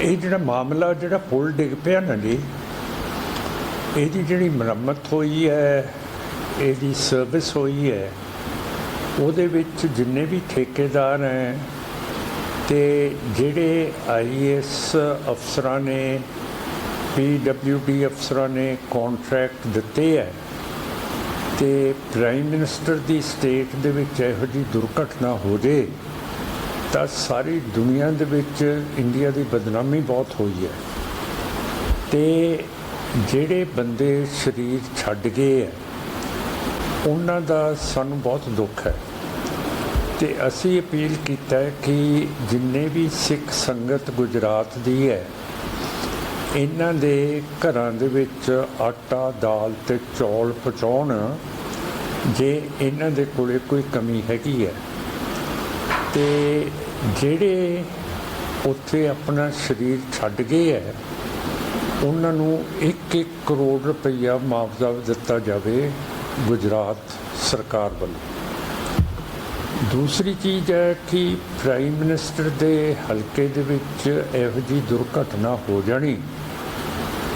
ਇਹ ਜਿਹੜਾ ਮਾਮਲਾ ਜਿਹੜਾ ਪੁਲ ਡਿੱਗ ਪਿਆ ਨਾ ਜੀ, ਇਹਦੀ ਜਿਹੜੀ ਮੁਰੰਮਤ ਹੋਈ ਹੈ, ਇਹਦੀ ਸਰਵਿਸ ਹੋਈ ਹੈ, ਉਹਦੇ ਵਿੱਚ ਜਿੰਨੇ ਵੀ ਠੇਕੇਦਾਰ ਹੈ ਤੇ ਜਿਹੜੇ IAS ਅਫਸਰਾਂ ਨੇ, PWD ਅਫਸਰਾਂ ਨੇ ਕੌਂਟਰੈਕਟ ਦਿੱਤੇ ਹੈ ਤੇ ਪ੍ਰਾਈਮ ਮਿਨਿਸਟਰ ਦੀ ਸਟੇਟ ਦੇ ਵਿੱਚ ਇਹੋ ਜਿਹੀ ਦੁਰਘਟਨਾ ਹੋ ਜੇ ਤਾਂ ਸਾਰੀ ਦੁਨੀਆ ਦੇ ਵਿੱਚ ਇੰਡੀਆ ਦੀ ਬਦਨਾਮੀ ਬਹੁਤ ਹੋਈ ਹੈ। ਤੇ ਜਿਹੜੇ ਬੰਦੇ ਸਰੀਰ ਛੱਡ ਗਏ ਹੈ ਉਹਨਾਂ ਦਾ ਸਾਨੂੰ ਬਹੁਤ ਦੁੱਖ ਹੈ ਤੇ ਅਸੀਂ ਅਪੀਲ ਕੀਤਾ ਹੈ ਕਿ ਜਿੰਨੇ ਵੀ ਸਿੱਖ ਸੰਗਤ ਗੁਜਰਾਤ ਦੀ ਹੈ, ਇਹਨਾਂ ਦੇ ਘਰਾਂ ਦੇ ਵਿੱਚ ਆਟਾ, ਦਾਲ ਤੇ ਚੌਲ ਪਹੁੰਚਾਉਣ ਜੇ ਇਹਨਾਂ ਦੇ ਕੋਲੇ ਕੋਈ ਕਮੀ ਹੈਗੀ ਹੈ। ਤੇ ਜਿਹੜੇ ਉੱਥੇ ਆਪਣਾ ਸਰੀਰ ਛੱਡ ਗਏ ਹੈ ਉਹਨਾਂ ਨੂੰ 1-1 ਕਰੋੜ ਰੁਪਈਆ ਮੁਆਵਜ਼ਾ ਦਿੱਤਾ ਜਾਵੇ ਗੁਜਰਾਤ ਸਰਕਾਰ ਵੱਲੋਂ। ਦੂਸਰੀ ਚੀਜ਼ ਹੈ ਕਿ ਪ੍ਰਾਈਮ ਮਿਨਿਸਟਰ ਦੇ ਹਲਕੇ ਦੇ ਵਿੱਚ ਇਹੋ ਜਿਹੀ ਦੁਰਘਟਨਾ ਹੋ ਜਾਣੀ,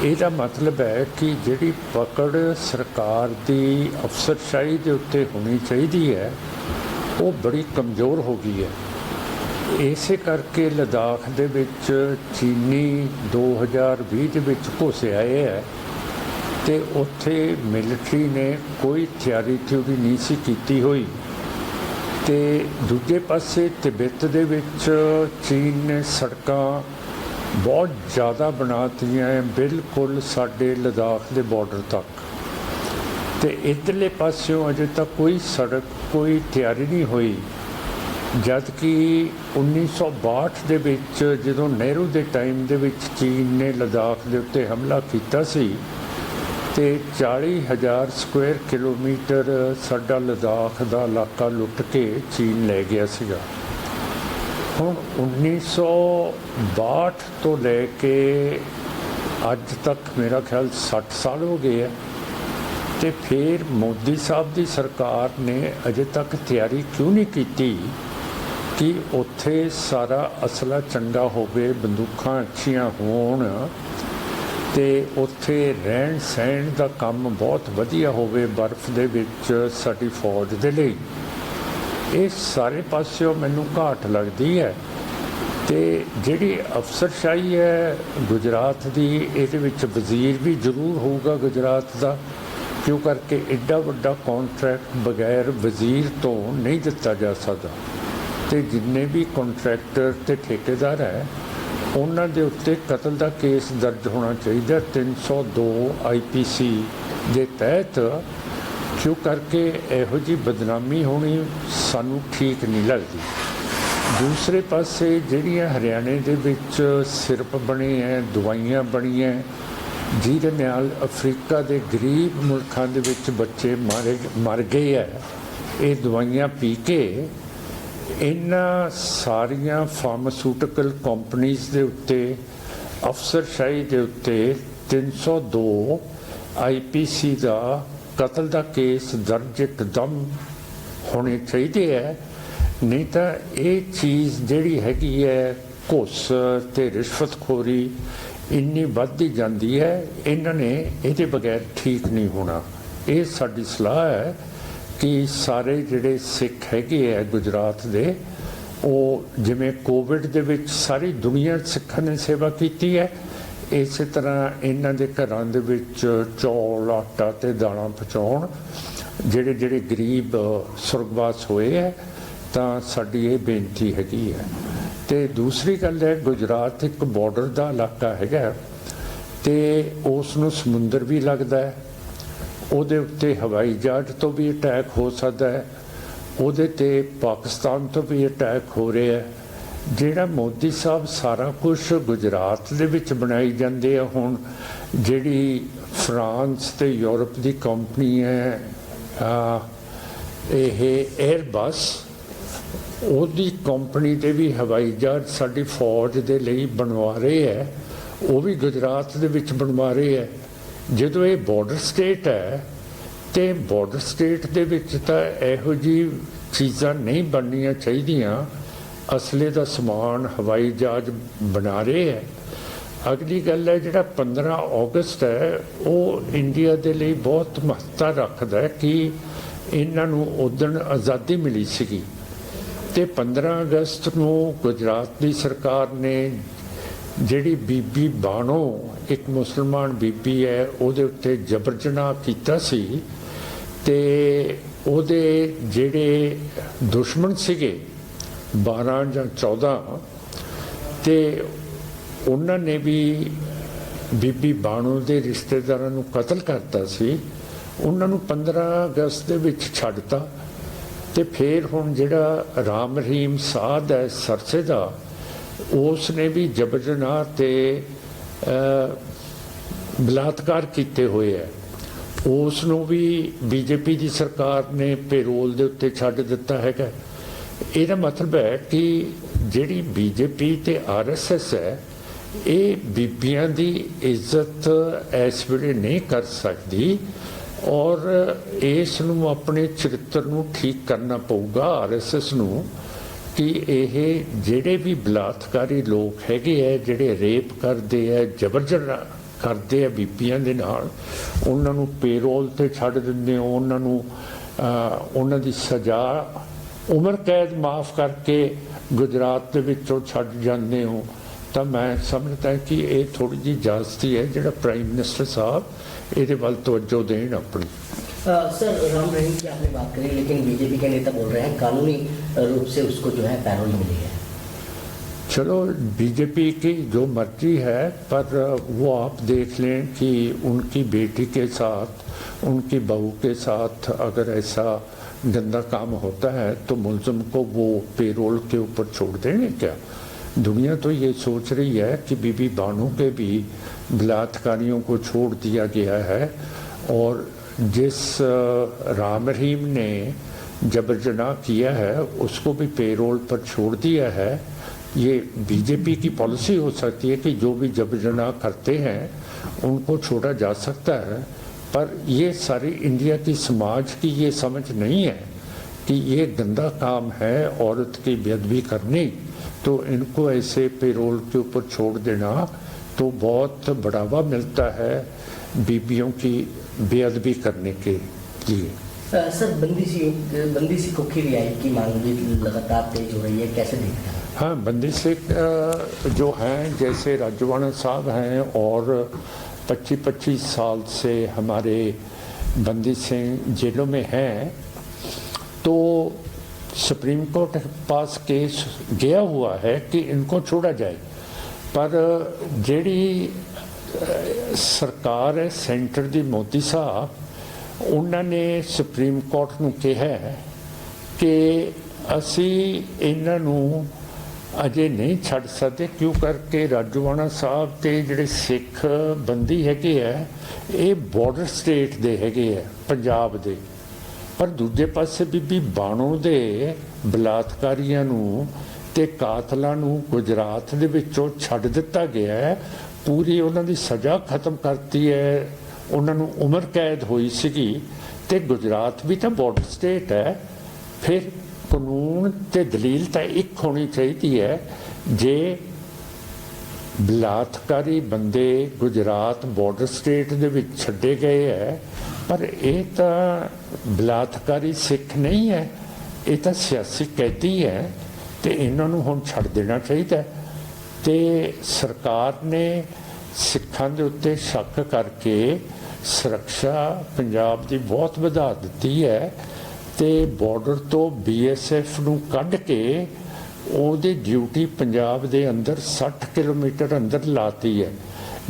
ਇਹਦਾ ਮਤਲਬ ਹੈ ਕਿ ਜਿਹੜੀ ਪਕੜ ਸਰਕਾਰ ਦੀ ਅਫਸਰਸ਼ਾਹੀ ਦੇ ਉੱਤੇ ਹੋਣੀ ਚਾਹੀਦੀ ਹੈ ਉਹ ਬੜੀ ਕਮਜ਼ੋਰ ਹੋ ਗਈ ਹੈ। ਇਸੇ ਕਰਕੇ ਲੱਦਾਖ ਦੇ ਵਿੱਚ ਚੀਨੀ 2020 ਦੇ ਵਿੱਚ ਘੁਸ ਆਏ ਹੈ ਤੇ ਉੱਥੇ ਮਿਲਟਰੀ ਨੇ ਕੋਈ ਤਿਆਰੀ ਨਹੀਂ ਸੀ ਕੀਤੀ ਹੋਈ। ਤੇ ਦੂਜੇ ਪਾਸੇ ਤਿੱਬਤ ਦੇ ਵਿੱਚ ਚੀਨ ਨੇ ਸੜਕਾਂ ਬਹੁਤ ਜ਼ਿਆਦਾ ਬਣਾਤੀਆਂ ਹੈ, ਬਿਲਕੁਲ ਸਾਡੇ ਲੱਦਾਖ ਦੇ ਬਾਰਡਰ ਤੱਕ। ਤੇ ਇੱਧਰਲੇ ਪਾਸਿਓਂ ਅਜੇ ਤੱਕ ਕੋਈ ਸੜਕ, ਕੋਈ ਤਿਆਰੀ ਨਹੀਂ ਹੋਈ। ਜਦ ਕਿ 1962 ਦੇ ਵਿੱਚ ਜਦੋਂ ਨਹਿਰੂ ਦੇ ਟਾਈਮ ਦੇ ਵਿੱਚ ਚੀਨ ਨੇ ਲੱਦਾਖ ਦੇ ਉੱਤੇ ਹਮਲਾ ਕੀਤਾ ਸੀ ਤੇ 40,000 ਸਕੁਆਇਰ ਕਿਲੋਮੀਟਰ ਸਾਡਾ ਲੱਦਾਖ ਦਾ ਇਲਾਕਾ ਲੁੱਟ ਕੇ ਚੀਨ ਲੈ ਗਿਆ ਸੀਗਾ। ਹੁਣ 1962 ਤੋਂ ਲੈ ਕੇ ਅੱਜ ਤੱਕ ਮੇਰਾ ਖਿਆਲ 60 ਸਾਲ ਹੋ ਗਏ ਹੈ ਤੇ ਫਿਰ ਮੋਦੀ ਸਾਹਿਬ ਦੀ ਸਰਕਾਰ ਨੇ ਅਜੇ ਤੱਕ ਤਿਆਰੀ ਕਿਉਂ ਨਹੀਂ ਕੀਤੀ ਕਿ ਉੱਥੇ ਸਾਰਾ ਅਸਲਾ ਚੰਗਾ ਹੋਵੇ, ਬੰਦੂਕਾਂ ਅੱਛੀਆਂ ਹੋਣ ਤੇ ਉੱਥੇ ਰਹਿਣ ਸਹਿਣ ਦਾ ਕੰਮ ਬਹੁਤ ਵਧੀਆ ਹੋਵੇ ਬਰਫ਼ ਦੇ ਵਿੱਚ ਸਾਡੀ ਫੌਜ ਦੇ ਲਈ। ਇਹ ਸਾਰੇ ਪਾਸਿਓਂ ਮੈਨੂੰ ਘਾਟ ਲੱਗਦੀ ਹੈ। ਤੇ ਜਿਹੜੀ ਅਫਸਰਸ਼ਾਹੀ ਹੈ ਗੁਜਰਾਤ ਦੀ, ਇਹਦੇ ਵਿੱਚ ਵਜ਼ੀਰ ਵੀ ਜ਼ਰੂਰ ਹੋਊਗਾ ਗੁਜਰਾਤ ਦਾ, ਕਿਉਂ ਕਰਕੇ ਐਡਾ ਵੱਡਾ ਕੌਂਟਰੈਕਟ ਬਗੈਰ ਵਜ਼ੀਰ ਤੋਂ ਨਹੀਂ ਦਿੱਤਾ ਜਾ ਸਕਦਾ। ਤੇ ਜਿੰਨੇ ਵੀ ਕੌਂਟਰੈਕਟਰ ਤੇ ਠੇਕੇਦਾਰ ਹੈ ਉਹਨਾਂ ਦੇ ਉੱਤੇ ਕਤਲ ਦਾ ਕੇਸ ਦਰਜ ਹੋਣਾ ਚਾਹੀਦਾ 302 IPC ਦੇ ਤਹਿਤ, ਕਿਉਂ ਕਰਕੇ ਇਹੋ ਜਿਹੀ ਬਦਨਾਮੀ ਹੋਣੀ ਸਾਨੂੰ ਠੀਕ ਨਹੀਂ ਲੱਗਦੀ। ਦੂਸਰੇ ਪਾਸੇ ਜਿਹੜੀਆਂ ਹਰਿਆਣੇ ਦੇ ਵਿੱਚ ਸਿਰਪ ਬਣੇ ਹੈ, ਦਵਾਈਆਂ ਬਣੀਆਂ ਜਿਹਦੇ ਨਾਲ ਅਫਰੀਕਾ ਦੇ ਗਰੀਬ ਮੁਲਕਾਂ ਦੇ ਵਿੱਚ ਬੱਚੇ ਮਰ ਗਏ ਹੈ, ਇਹ ਦਵਾਈਆਂ ਪੀ ਕੇ ਇਹਨਾਂ ਸਾਰੀਆਂ ਫਾਰਮਾਸਿਊਟੀਕਲ ਕੰਪਨੀਜ਼ ਦੇ ਉੱਤੇ, ਅਫਸਰਸ਼ਾਹੀ ਦੇ ਉੱਤੇ 302 IPC ਦਾ ਕਤਲ ਦਾ ਕੇਸ ਦਰਜ ਇੱਕਦਮ ਹੋਣੇ ਚਾਹੀਦੇ ਹੈ। ਨਹੀਂ ਤਾਂ ਇਹ ਚੀਜ਼ ਜਿਹੜੀ ਹੈਗੀ ਹੈ ਘੁੱਸ ਤੇ ਰਿਸ਼ਵਤਖੋਰੀ ਇੰਨੀ ਵੱਧਦੀ ਜਾਂਦੀ ਹੈ, ਇਹਨਾਂ ਨੇ ਇਹਦੇ ਬਗੈਰ ਠੀਕ ਨਹੀਂ ਹੋਣਾ। ਇਹ ਸਾਡੀ ਸਲਾਹ ਹੈ ਕਿ ਸਾਰੇ ਜਿਹੜੇ ਸਿੱਖ ਹੈਗੇ ਹੈ ਗੁਜਰਾਤ ਦੇ, ਉਹ ਜਿਵੇਂ ਕੋਵਿਡ ਦੇ ਵਿੱਚ ਸਾਰੀ ਦੁਨੀਆ ਸਿੱਖਾਂ ਨੇ ਸੇਵਾ ਕੀਤੀ ਹੈ, ਇਸੇ ਤਰ੍ਹਾਂ ਇਹਨਾਂ ਦੇ ਘਰਾਂ ਦੇ ਵਿੱਚ ਚੌਲ, ਆਟਾ ਤੇ ਦਾਲਾਂ ਪਹੁੰਚਾਉਣ ਜਿਹੜੇ ਜਿਹੜੇ ਗਰੀਬ ਸੁਰਗਵਾਸ ਹੋਏ ਹੈ। ਤਾਂ ਸਾਡੀ ਇਹ ਬੇਨਤੀ ਹੈਗੀ ਹੈ। ਤੇ ਦੂਸਰੀ ਗੱਲ ਹੈ, ਗੁਜਰਾਤ ਇੱਕ ਬਾਰਡਰ ਦਾ ਇਲਾਕਾ ਹੈਗਾ ਤੇ ਉਸ ਨੂੰ ਸਮੁੰਦਰ ਵੀ ਲੱਗਦਾ ਹੈ, ਉਹਦੇ ਉੱਤੇ ਹਵਾਈ ਜਹਾਜ਼ ਤੋਂ ਵੀ ਅਟੈਕ ਹੋ ਸਕਦਾ ਹੈ, ਉਹਦੇ ਤੇ ਪਾਕਿਸਤਾਨ ਤੋਂ ਵੀ ਅਟੈਕ ਹੋ ਰਿਹਾ ਹੈ। ਜਿਹੜਾ ਮੋਦੀ ਸਾਹਿਬ ਸਾਰਾ ਕੁਝ ਗੁਜਰਾਤ ਦੇ ਵਿੱਚ ਬਣਾਈ ਜਾਂਦੇ ਆ। ਹੁਣ ਜਿਹੜੀ ਫਰਾਂਸ ਤੇ ਯੂਰਪ ਦੀ ਕੰਪਨੀ ਹੈ ਇਹ 에ਅਰਬਸ, ਉਹਦੀ ਕੰਪਨੀ ਦੇ ਵੀ ਹਵਾਈ ਜਹਾਜ਼ ਸਾਡੀ ਫੌਜ ਦੇ ਲਈ ਬਣਵਾ ਰਹੇ ਹੈ, ਉਹ ਵੀ ਗੁਜਰਾਤ ਦੇ ਵਿੱਚ ਬਣਵਾ ਰਹੇ ਹੈ। ਜਦੋਂ ਇਹ ਬਾਰਡਰ ਸਟੇਟ ਹੈ ਤੇ ਬਾਰਡਰ ਸਟੇਟ ਦੇ ਵਿੱਚ ਤਾਂ ਇਹੋ ਜਿਹੀ ਚੀਜ਼ਾਂ ਨਹੀਂ ਬਣਨੀਆਂ ਚਾਹੀਦੀਆਂ। ਅਸਲੇ ਦਾ ਸਮਾਨ ਹਵਾਈ ਜਹਾਜ਼ ਬਣਾ ਰਹੇ ਹੈ अगली गल है जिहड़ा 15 अगस्त है वो इंडिया के लिए बहुत महत्ता रखता है कि इन्हां नूं उदण आज़ादी मिली सीगी ते 15 अगस्त नूं गुजरात की सरकार ने जिहड़ी बीबी बाणो एक मुसलमान बीबी है उहदे उत्ते जबर जनाह कीता सी ते उहदे जिहड़े दुश्मन सीगे 12 ਜਾਂ 14 ते ਉਹਨਾਂ ने भी बीबी बाणो के रिश्तेदारों ਨੂੰ कतल करता सी ਉਹਨਾਂ ਨੂੰ 15 अगस्त ਦੇ ਵਿੱਚ ਛੱਡਤਾ ਤੇ फिर ਹੁਣ ਜਿਹੜਾ राम रहीम साध है सरसे ਦਾ उसने भी जबर जनाह ते बलात्कार किए हुए है उसनों भी बीजेपी की सरकार ने पेरोल के उत्ते छड्ड दिता हैगा। ਇਹਦਾ मतलब है कि जिहड़ी बीजेपी ते RSS है ये बीबियां दी इज्जत इस वेले नहीं कर सकती और इस नूं अपने चरित्र नूं ठीक करना पऊगा RSS नूं कि यह जिहड़े भी बलात्कारी लोग हैगे है जिहड़े रेप करते हैं जबर जनाह करते हैं बीबियां दे नाल उन्हां नूं पेरोल ते छड्ड दिंदे हो उन्हां नूं उन्हां दी सज़ा उम्र कैद माफ़ करके गुजरात के विचों छड्ड जांदे हो तो मैं समझता है कि ये थोड़ी जी जास्ती है जिहड़ा प्राइम मिनिस्टर साहब ये वल तवज्जो देण अपनी। सर राम रहीम की आपने बात करी लेकिन बीजेपी के नेता बोल रहे हैं कानूनी रूप से उसको जो है पैरोल मिली है। चलो बीजेपी की जो मर्जी है पर वो आप देख लें कि उनकी बेटी के साथ उनकी बहू के साथ अगर ऐसा गंदा काम होता है तो मुलजिम को वो पेरोल के ऊपर छोड़ देंगे क्या। दुनिया तो ये सोच रही है कि बीबी बानो के भी बलात्कारियों को छोड़ दिया गया है और जिस राम रहीम ने जबर जनाह किया है उसको भी पेरोल पर छोड़ दिया है। ये बीजेपी की पॉलिसी हो सकती है कि जो भी जबर जनाह करते हैं उनको छोड़ा जा सकता है पर ये सारी इंडिया की समाज की ये समझ नहीं है कि ये गंदा काम है औरत की बेअदबी करनी तो इनको ऐसे पेरोल के ऊपर छोड़ देना तो बहुत बढ़ावा मिलता है बीबियों की बेअदबी करने के लिए। सर बंदी सिखों की रिहाई की मांग भी लगातार तेज हो रही है, कैसे देखते हैं? हाँ, बंदी सिख जो हैं जैसे राजवाड़ा साहब हैं और 25-25 साल से हमारे बंदी सिंह जेलों में हैं तो सुप्रीम कोर्ट के पास केस गया हुआ है कि इनको छोड़ा जाए पर जेड़ी सरकार है सेंटर दी मोदी साहब उन्होंने सुप्रीम कोर्ट नूं कहा है कि असी इन्हां नूं अजे नहीं छड्ड सकते क्यों करके राजोआणा साहब ते जिहड़े सिख बंदी हैगे है ये बॉर्डर स्टेट दे हैगे है पंजाब दे पर दूजे पासे बीबी बाणो दे बलात्कारियां नूं ते कातलां नूं गुजरात दे विचों छड्ड दिता गया है। पूरी उन्हां दी सज़ा खत्म करती है उन्हां नूं उम्र कैद हुई सीगी ते गुजरात भी तो बॉर्डर स्टेट है फिर कानून ते दलील तो एक होनी चाहिए है जे बलात्कारी बंदे गुजरात बॉर्डर छड्डे विच छड्डे गए है पर यह तो बलात्कारी सिख नहीं है ये तो सियासी कैदी है तो इन्हों हुण छड्ड देना चाहिए। तो सरकार ने सिखां दे उत्ते शक करके सुरक्षा पंजाब की बहुत वधा दी है तो बॉर्डर तो BSF नूं कढ के ਉਹਦੀ ड्यूटी पंजाब के अंदर 60 किलोमीटर अंदर लाती है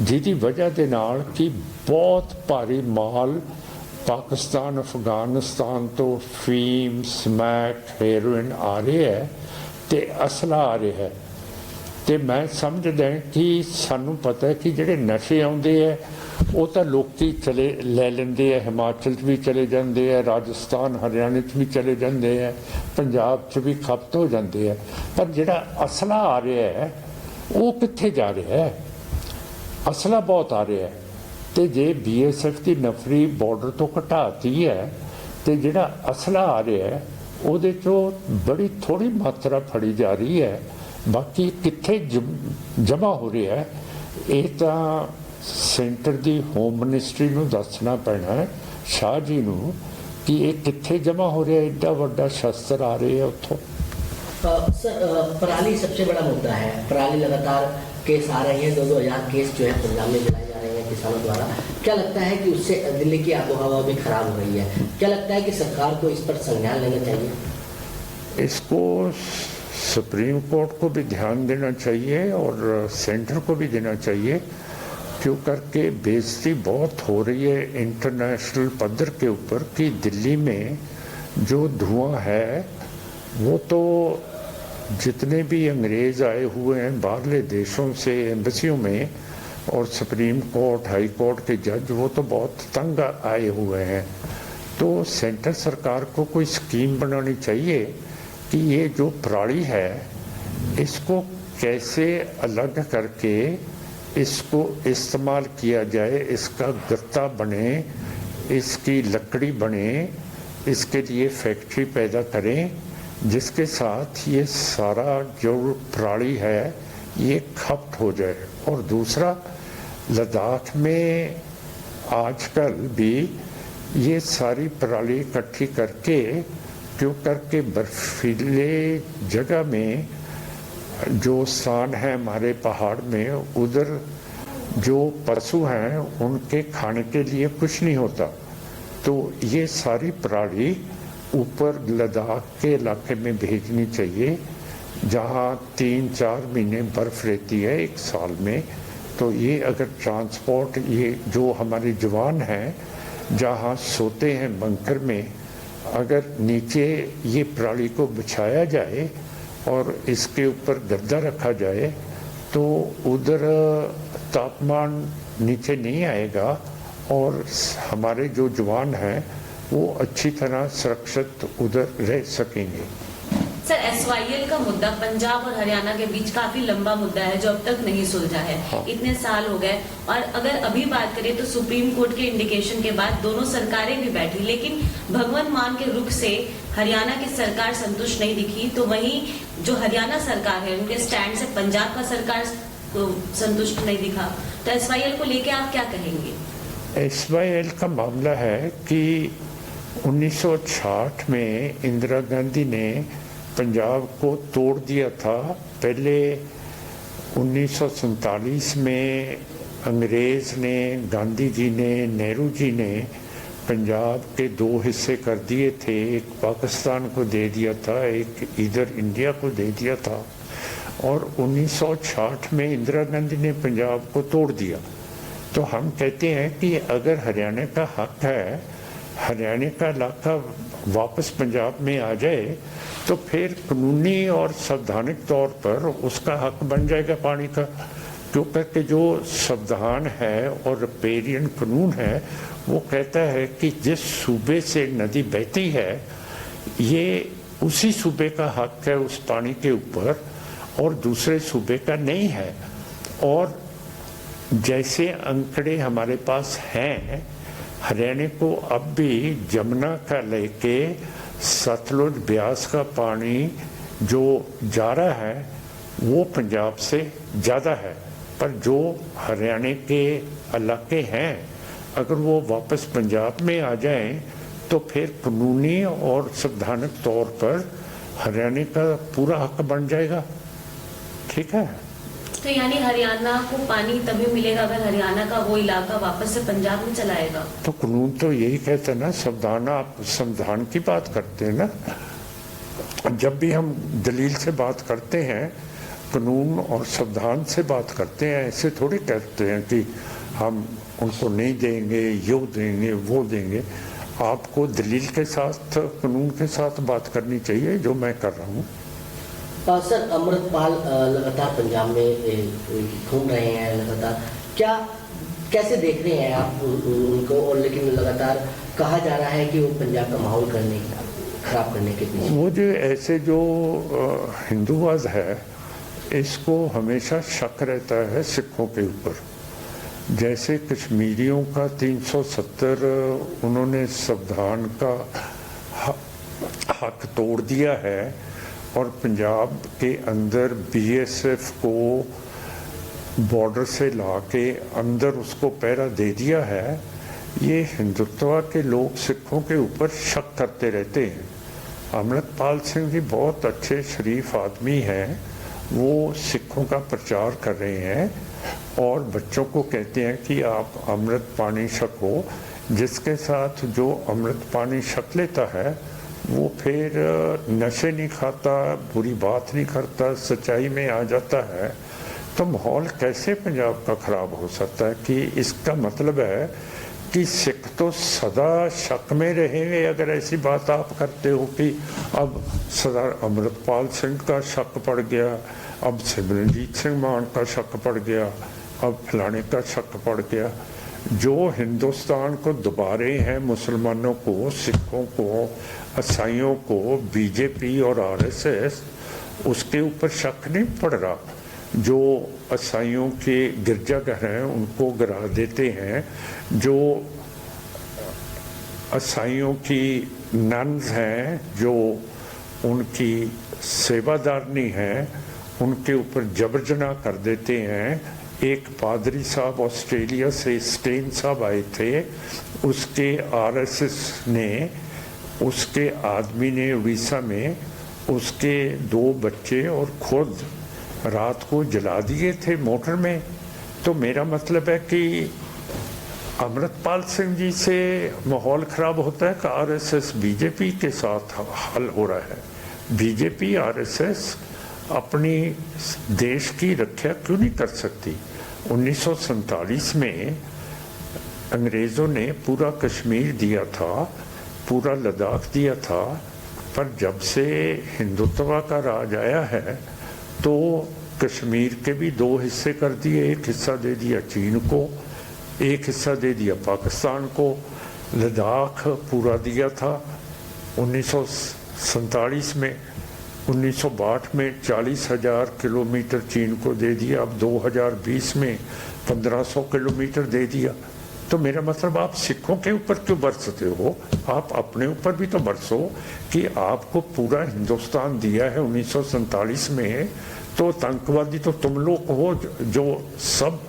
जिसकी वजह के नाल कि बहुत भारी माल पाकिस्तान अफगानिस्तान तो फीम स्मैक हेरोइन आ रही है तो असला आ रहा है तो मैं समझदा कि सानू पता है कि जिहड़े नशे आउंदे है वो तो लोग चले लै लेंदे है हिमाचल भी चले जाते हैं राजस्थान हरियाणे भी चले जाते हैं पंजाब भी खपत हो जाते हैं पर जिहड़ा असला आ रहा है वो कित्थे जा रहा है असला बहुत आ रहा है तो जे BSF की नफरी बॉर्डर तो घटाती है तो जिहड़ा असला आ रहा है ਉਹਦੇ ਚੋਂ बड़ी थोड़ी मात्रा फड़ी जा रही है बाकी कित्थे जमा हो रहा है ਇਹ ਤਾਂ ਸੈਂਟਰ ਦੀ ਹੋਮ ਮਿਨਿਸਟਰੀ ਨੂੰ ਦੱਸਣਾ ਪੈਣਾ ਹੈ, ਸ਼ਾਹ ਜੀ ਨੂੰ, ਕਿ ਇਹ ਕਿੱਥੇ ਜਮ੍ਹਾਂ ਹੋ ਰਿਹਾ, ਐਡਾ ਵੱਡਾ ਸ਼ਸਤਰ ਆ ਰਹੇ ਆ ਉੱਥੋਂ। सर पराली सबसे बड़ा मुद्दा है। पराली लगातार केस आ रहे हैं, 2-2000 केस जो है पंजाब में दिलाए जा रहे हैं किसानों द्वारा। क्या लगता है कि उससे दिल्ली की आबोहवा भी खराब हो रही है? क्या लगता है कि सरकार को इस पर संज्ञान लेना चाहिए? इसको सुप्रीम कोर्ट को भी ध्यान देना चाहिए और सेंटर को भी देना चाहिए, क्यों करके बेइज्जती बहुत हो रही है इंटरनेशनल पद्धर के ऊपर कि दिल्ली में जो धुआं है वो तो जितने भी अंग्रेज़ आए हुए हैं बाहरले देशों से एम्बेसियों में और सुप्रीम कोर्ट हाई कोर्ट के जज, वो तो बहुत तंग आए हुए हैं। तो सेंटर सरकार को कोई स्कीम बनानी चाहिए कि ये जो पराली है इसको कैसे अलग करके इसको इस्तेमाल किया जाए, इसका गत्ता बने, इसकी लकड़ी बने, इसके लिए फैक्ट्री पैदा करें जिसके साथ ये सारा जो पराली है ये खपत हो जाए। और दूसरा, लद्दाख में आजकल भी ये सारी पराली इकट्ठी करके क्यों करके बर्फीले जगह में जो स्थान है हमारे पहाड़ में, उधर जो पशु हैं उनके खाने के लिए कुछ नहीं होता, तो ये सारी पराली ऊपर लद्दाख के इलाके में भेजनी चाहिए जहाँ 3-4 महीने बर्फ़ रहती है एक साल में। तो ये अगर ट्रांसपोर्ट, ये जो हमारे जवान हैं जहाँ सोते हैं बंकर में, अगर नीचे ये पराली को बिछाया जाए और इसके ऊपर गद्दा रखा जाए तो उधर तापमान नीचे नहीं आएगा और हमारे जो जवान हैं वो अच्छी तरह सुरक्षित उधर रह सकेंगे। सर, SYL का मुद्दा पंजाब और हरियाणा के बीच काफी लंबा मुद्दा है जो अब तक नहीं सुलझा है। हाँ। इतने साल हो गए और अगर अभी बात करें तो सुप्रीम कोर्ट के इंडिकेशन के बाद दोनों सरकारें भी बैठी, लेकिन भगवंत मान के रुख से हरियाणा की सरकार संतुष्ट नहीं दिखी, तो वहीं जो हरियाणा सरकार है उनके स्टैंड से पंजाब का सरकार संतुष्ट नहीं दिखा। तो SYL को लेके आप क्या कहेंगे? SYL का मामला है कि 1960 में इंदिरा गांधी ने पंजाब को तोड़ दिया था। पहले 1947 में अंग्रेज़ ने, गांधी जी ने, नेहरू जी ने पंजाब के 2 हिस्से कर दिए थे, एक पाकिस्तान को दे दिया था, एक इधर इंडिया को दे दिया था। और 1960 में इंदिरा गांधी ने पंजाब को तोड़ दिया। तो हम कहते हैं कि अगर हरियाणा का हक है, हरियाणा का इलाका वापस पंजाब में आ जाए तो फिर कानूनी और संवैधानिक तौर पर उसका हक बन जाएगा पानी का, क्यों करके जो संविधान है और रिपेरियन कानून है वो कहता है कि जिस सूबे से नदी बहती है ये उसी सूबे का हक है उस पानी के ऊपर और दूसरे सूबे का नहीं है। और जैसे अंकड़े हमारे पास हैं, हरियाणा को अब भी जमुना का लेके सतलुज ब्यास का पानी जो जा रहा है वो पंजाब से ज़्यादा है, पर जो हरियाणा के इलाके हैं अगर वो वापस पंजाब में आ जाएं तो फिर कानूनी और संवैधानिक तौर पर हरियाणा का पूरा हक बन जाएगा। ठीक है, तो यानी हरियाणा को पानी तभी मिलेगा अगर हरियाणा का वो इलाका वापस से पंजाब में चला आएगा। तो कानून तो यही कहते हैं ना, संविधान, आप संविधान की बात करते हैं ना। जब भी हम दलील से बात करते हैं, कानून और संविधान से बात करते हैं, ऐसे थोड़ी कहते हैं कि हम उनको नहीं देंगे, यो देंगे, वो देंगे। आपको दलील के साथ, कानून के साथ बात करनी चाहिए, जो मैं कर रहा हूँ। सर, अमृतपाल लगातार पंजाब में घूम रहे हैं लगातार, क्या कैसे देख रहे हैं आप उनको? और लेकिन लगातार कहा जा रहा है कि वो पंजाब का माहौल खराब करने के पीछे, वो जो ऐसे जो हिंदूवाद है इसको हमेशा शक रहता है सिखों के ऊपर। जैसे कश्मीरियों का 370 उन्होंने संविधान का हक तोड़ दिया है और पंजाब के अंदर BSF को बॉर्डर से ला के अंदर उसको पहरा दे दिया है, ये हिंदुत्व के लोग सिखों के ऊपर शक करते रहते हैं। अमृतपाल सिंह जी बहुत अच्छे शरीफ आदमी हैं, वो सिखों का प्रचार कर रहे हैं और बच्चों को कहते हैं कि आप अमृत पानी छको। जिसके साथ जो अमृत पानी छक लेता है वो फिर नशे नहीं खाता, बुरी बात नहीं करता, सच्चाई में आ जाता है। तो माहौल कैसे पंजाब का ख़राब हो सकता है? कि इसका मतलब है कि सिख तो सदा शक में रहेंगे अगर ऐसी बात आप करते हो कि अब सरदार अमृतपाल सिंह का शक पड़ गया, अब सिमरनजीत सिंह मान का शक पड़ गया, अब फलाने का शक पड़ गया। जो हिंदुस्तान को दबा रहे हैं, मुसलमानों को, सिखों को, ईसाइयों को, बीजेपी और आरएसएस, उसके ऊपर शक नहीं पड़ रहा। जो ईसाइयों के गिरजाघर हैं उनको गिरा देते हैं, जो ईसाइयों की नन्स हैं, जो उनकी सेवादारनी हैं, उनके ऊपर जबर जनाह कर देते हैं। एक पादरी साहब ऑस्ट्रेलिया से, स्टेन साहब आए थे, उसके आरएसएस ने, उसके आदमी ने उड़ीसा में उसके 2 बच्चे और खुद रात को जला दिए थे मोटर में। तो मेरा मतलब है कि अमृतपाल सिंह जी से माहौल ख़राब होता है कि आरएसएस बीजेपी के साथ हल हो रहा है। बीजेपी आरएसएस अपनी देश की रक्षा क्यों नहीं कर सकती? 1947 में अंग्रेज़ों ने पूरा कश्मीर दिया था, पूरा लद्दाख दिया था, पर जब से हिंदुत्व का राज आया है तो कश्मीर के भी 2 हिस्से कर दिए। एक हिस्सा दे दिया चीन को, एक हिस्सा दे दिया पाकिस्तान को। लद्दाख पूरा दिया था 1947 में। 1962 में 40,000 किलोमीटर चीन को दे दिया। अब 2020 में 1500 किलोमीटर दे दिया। तो मेरा मतलब आप सिखों के ऊपर क्यों बरसते हो? आप अपने ऊपर भी तो बरसो कि आपको पूरा हिंदुस्तान दिया है 1947 में, तो आतंकवादी तो तुम लोग हो जो सब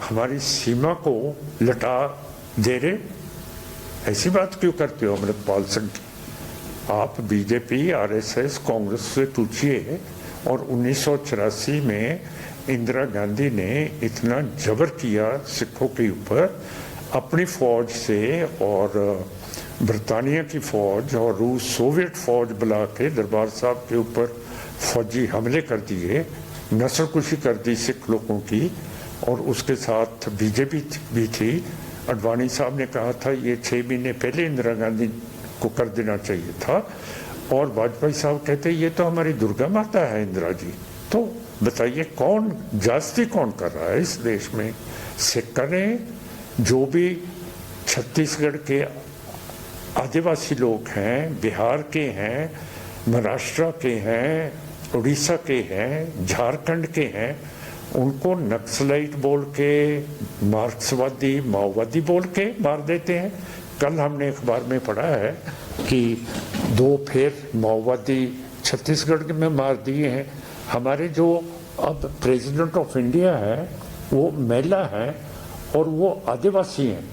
हमारी सीमा को लटा दे रहे। ऐसी बात क्यों करते हो अमृतपाल सिंह की? आप बीजेपी, आरएसएस, कांग्रेस से पूछिए। और 1984 में इंदिरा गांधी ने इतना जबर किया सिखों के ऊपर अपनी फ़ौज से, और बरतानिया की फ़ौज और रूस सोवियत फ़ौज बुला के दरबार साहब के ऊपर फौजी हमले कर दिए, नस्लकुशी कर दी सिख लोगों की। और उसके साथ बीजेपी भी थी। अडवाणी साहब ने कहा था ये 6 महीने पहले इंदिरा गांधी को कर देना चाहिए था। और वाजपेयी साहब कहते ये तो हमारी दुर्गा माता है इंदिरा जी। तो बताइए कौन जास्ती कौन कर रहा है इस देश में? सिख कर रहे हैं, जो भी छत्तीसगढ़ के आदिवासी लोग हैं, बिहार के हैं, महाराष्ट्र के हैं, उड़ीसा के हैं, झारखंड के हैं, उनको नक्सलाइट बोल के, मार्क्सवादी, माओवादी बोल के मार देते हैं। कल हमने अखबार में पढ़ा है कि 2 फिर माओवादी छत्तीसगढ़ में मार दिए हैं। हमारे जो अब प्रेसिडेंट ऑफ इंडिया है वो महिला है और वो आदिवासी हैं।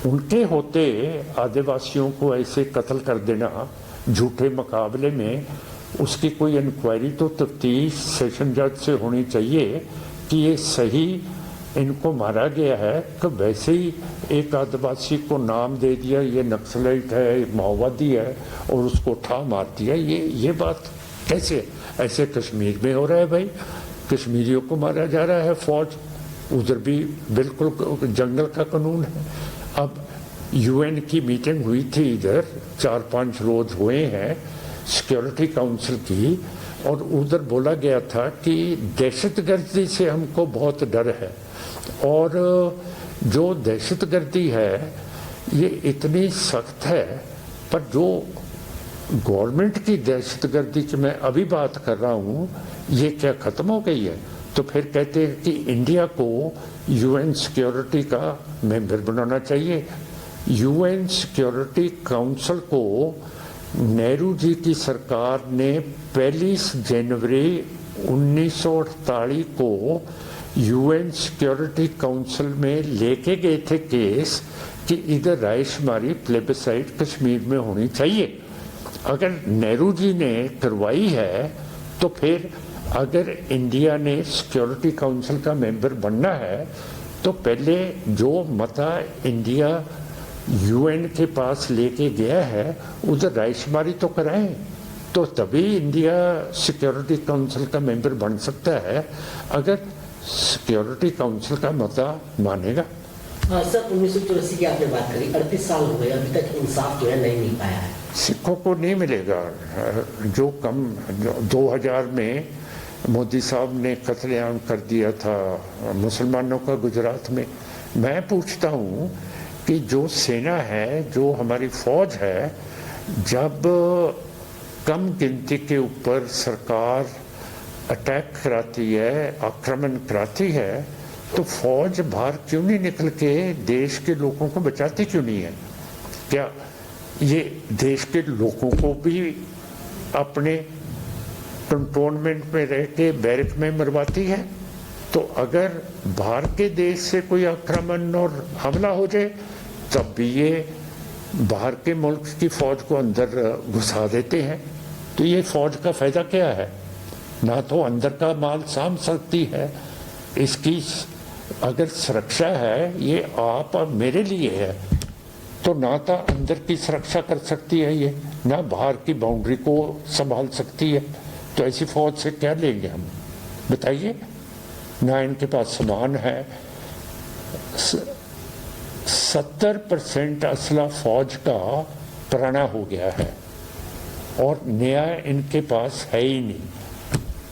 उनके होते आदिवासियों को ऐसे कत्ल कर देना झूठे मुकाबले में, उसकी कोई इंक्वायरी तो तफ्तीश सेशन जज से होनी चाहिए कि ये सही इनको मारा गया है कि वैसे ही एक आदिवासी को नाम दे दिया ये नक्सलाइट है, माओवादी है, और उसको उठा मार दिया। ये बात कैसे? ऐसे कश्मीर में हो रहा है भाई, कश्मीरियों को मारा जा रहा है फौज, उधर भी बिल्कुल जंगल का कानून है। अब यूएन की मीटिंग हुई थी इधर, 4-5 रोज हुए हैं सिक्योरिटी काउंसिल की, और उधर बोला गया था कि दहशतगर्दी से हमको बहुत डर है। और जो दहशतगर्दी है ये इतनी सख्त है, पर जो गवर्नमेंट की दहशतगर्दी की मैं अभी बात कर रहा हूँ ये क्या ख़त्म हो गई है? तो फिर कहते हैं कि इंडिया को यूएन सिक्योरिटी का मेंबर बनाना चाहिए। यूएन सिक्योरिटी काउंसिल को नेहरू जी की सरकार ने 1 जनवरी 1948 को यूएन सिक्योरिटी काउंसिल में लेके गए थे केस कि इधर रायशुमारी प्लेबिसाइट कश्मीर में होनी चाहिए। अगर नेहरू जी ने करवाई है तो फिर अगर इंडिया ने सिक्योरिटी काउंसिल का मेंबर बनना है तो पहले जो मता इंडिया यूएन के पास लेके गया है उधर रायशुमारी तो कराएं, तो तभी इंडिया सिक्योरिटी काउंसिल का मेंबर बन सकता है अगर सिक्योरिटी काउंसिल का मता मानेगा। हाँ सर, 1984 की आपने बात करी, 38 साल हो गए, अभी तक इंसाफ जो है नहीं मिल पाया है। सिखों को नहीं मिलेगा। जो 2000 में मोदी साहब ने कत्लेआम कर दिया था मुसलमानों का गुजरात में, मैं पूछता हूँ कि जो सेना है, जो हमारी फौज है, जब कम गिनती के ऊपर सरकार अटैक कराती है, आक्रमण कराती है, तो फौज बाहर क्यों नहीं निकल के देश के लोगों को बचाती क्यों नहीं है? क्या ये देश के लोगों को भी अपने कंटोनमेंट में रह के बैरक में मरवाती है? तो अगर बाहर के देश से कोई आक्रमण और हमला हो जाए तब भी ये बाहर के मुल्क की फौज को अंदर घुसा देते हैं। तो ये फौज का फायदा क्या है? ना तो अंदर का माल साम सकती है, इसकी अगर सुरक्षा है ये आप और मेरे लिए है, तो ना तो अंदर की सुरक्षा कर सकती है ये, ना बाहर की बाउंड्री को संभाल सकती है। तो ऐसी फौज से क्या लेंगे हम, बताइए? ना इनके पास सामान है। 70% असला फौज का पुराना हो गया है और नया इनके पास है ही नहीं।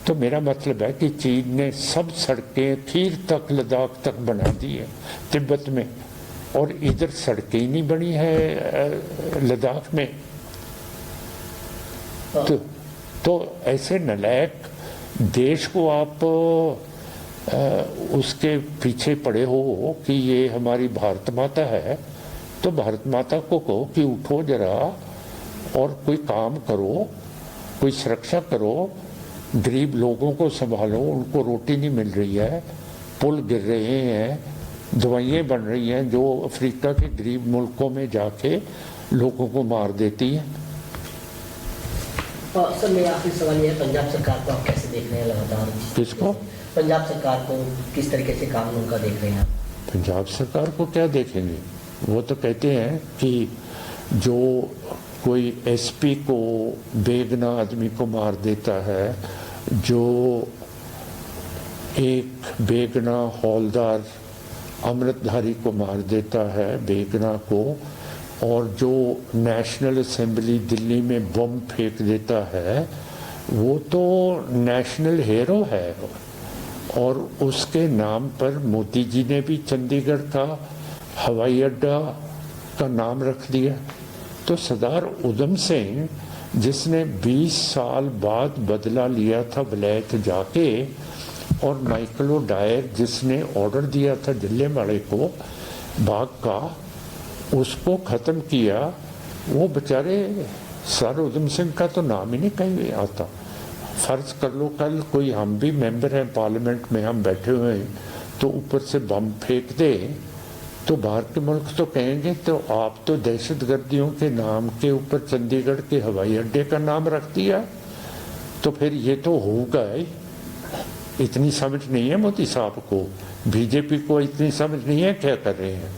तो मेरा मतलब है कि चीन ने सब सड़कें खीर तक, लद्दाख तक बना दी है तिब्बत में, और इधर सड़कें ही नहीं बनी है लद्दाख में। तो ऐसे नालायक देश को आप उसके पीछे पड़े हो कि ये हमारी भारत माता है, तो भारत माता को कहो कि उठो जरा और कोई काम करो, कोई सुरक्षा करो, गरीब लोगों को संभालो, उनको रोटी नहीं मिल रही है, पुल गिर रहे हैं, दवाइयाँ बन रही हैं जो अफ्रीका के गरीब मुल्कों में जाके लोगों को मार देती हैं। सर मेरा आखिरी सवाल ये है, पंजाब सरकार को आप कैसे देख रहे हैं लगातार? किसको? पंजाब सरकार को किस तरीके से काम उनका देख रहे हैं? पंजाब सरकार को क्या देखेंगे? वो तो कहते हैं कि जो कोई एसपी को बेगुना आदमी को मार देता है, जो एक बेगुना हौलदार अमृतधारी को मार देता है बेगुना को, और जो नेशनल असेंबली दिल्ली में बम फेंक देता है, वो तो नेशनल हीरो है। और उसके नाम पर मोदी जी ने भी चंडीगढ़ का हवाई अड्डा का नाम रख दिया। तो सरदार उधम सिंह, जिसने 20 साल बाद बदला लिया था वलैत जाके, और माइकल ओडायर जिसने ऑर्डर दिया था जलियांवाला को बाग का, उसको ख़त्म किया, वो बेचारे सर उधम सिंह का तो नाम ही नहीं कहीं आता। फ़र्ज़ कर लो कल कोई हम भी मेंबर हैं पार्लियामेंट में, हम बैठे हुए हैं, तो ऊपर से बम फेंक दे तो बाहर के मुल्क तो कहेंगे तो आप तो दहशतगर्दियों के नाम के ऊपर चंडीगढ़ के हवाई अड्डे का नाम रख दिया। तो फिर ये तो होगा ही। इतनी समझ नहीं है मोदी साहब को, बीजेपी को इतनी समझ नहीं है क्या कर रहे हैं।